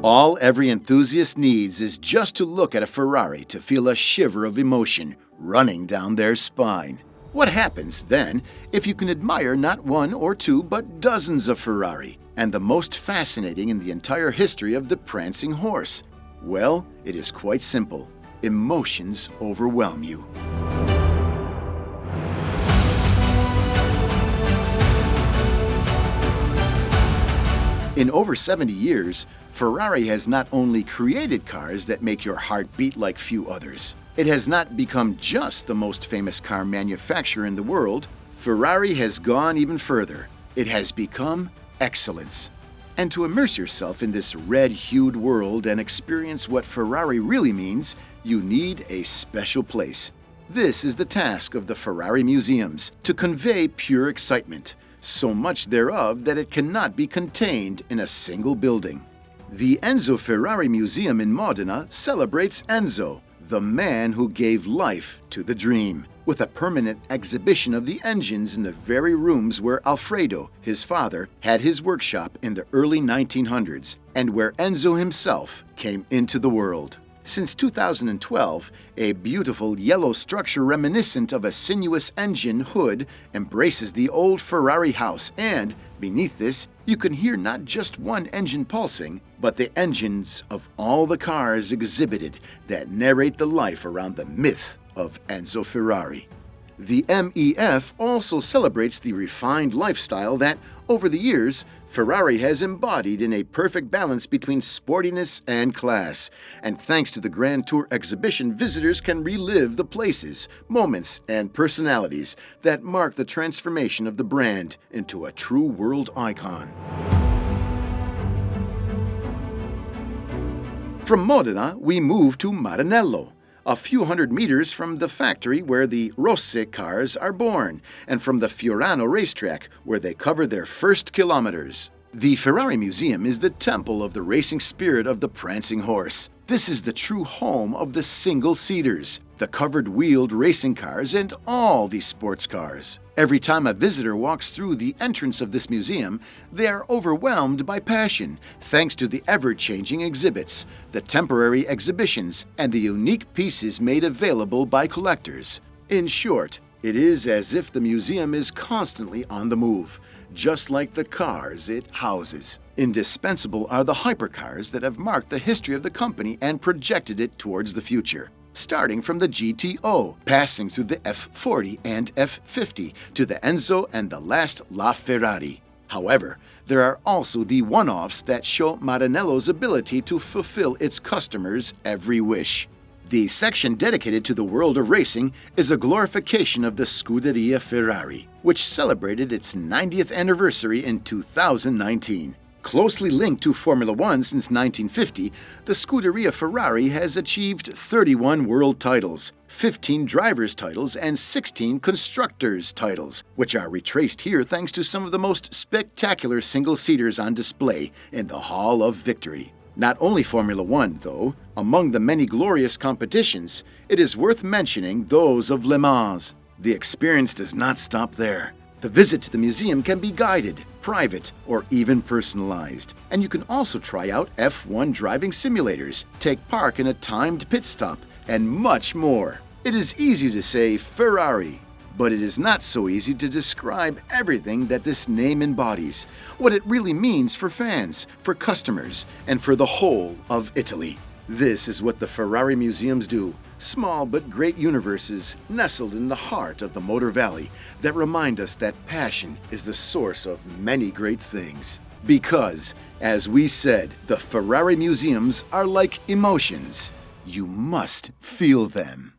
All every enthusiast needs is just to look at a Ferrari to feel a shiver of emotion running down their spine. What happens, then, if you can admire not one or two, but dozens of Ferrari, and the most fascinating in the entire history of the prancing horse? Well, it is quite simple. Emotions overwhelm you. In over 70 years, Ferrari has not only created cars that make your heart beat like few others. It has not become just the most famous car manufacturer in the world. Ferrari has gone even further. It has become excellence. And to immerse yourself in this red-hued world and experience what Ferrari really means, you need a special place. This is the task of the Ferrari museums, to convey pure excitement, so much thereof that it cannot be contained in a single building. The Enzo Ferrari Museum in Modena celebrates Enzo, the man who gave life to the dream, with a permanent exhibition of the engines in the very rooms where Alfredo, his father, had his workshop in the early 1900s, and where Enzo himself came into the world. Since 2012, a beautiful yellow structure reminiscent of a sinuous engine hood embraces the old Ferrari house, and beneath this, you can hear not just one engine pulsing, but the engines of all the cars exhibited that narrate the life around the myth of Enzo Ferrari. The MEF also celebrates the refined lifestyle that, over the years, Ferrari has embodied in a perfect balance between sportiness and class. And thanks to the Grand Tour exhibition, visitors can relive the places, moments, and personalities that mark the transformation of the brand into a true world icon. From Modena, we move to Maranello, a few hundred meters from the factory where the Rosse cars are born, and from the Fiorano racetrack where they cover their first kilometers. The Ferrari Museum is the temple of the racing spirit of the prancing horse. This is the true home of the single-seaters, the covered-wheeled racing cars, and all the sports cars. Every time a visitor walks through the entrance of this museum, they are overwhelmed by passion, thanks to the ever-changing exhibits, the temporary exhibitions, and the unique pieces made available by collectors. In short, it is as if the museum is constantly on the move, just like the cars it houses. Indispensable are the hypercars that have marked the history of the company and projected it towards the future. Starting from the GTO, passing through the F40 and F50 to the Enzo and the last LaFerrari. However, there are also the one-offs that show Maranello's ability to fulfill its customers' every wish. The section dedicated to the world of racing is a glorification of the Scuderia Ferrari, which celebrated its 90th anniversary in 2019. Closely linked to Formula One since 1950, the Scuderia Ferrari has achieved 31 world titles, 15 drivers' titles, and 16 constructors' titles, which are retraced here thanks to some of the most spectacular single-seaters on display in the Hall of Victory. Not only Formula One, though. Among the many glorious competitions, it is worth mentioning those of Le Mans. The experience does not stop there. The visit to the museum can be guided, private, or even personalized. And you can also try out F1 driving simulators, take part in a timed pit stop, and much more. It is easy to say Ferrari, but it is not so easy to describe everything that this name embodies, what it really means for fans, for customers, and for the whole of Italy. This is what the Ferrari museums do. Small but great universes nestled in the heart of the Motor Valley that remind us that passion is the source of many great things. Because, as we said, the Ferrari museums are like emotions. You must feel them.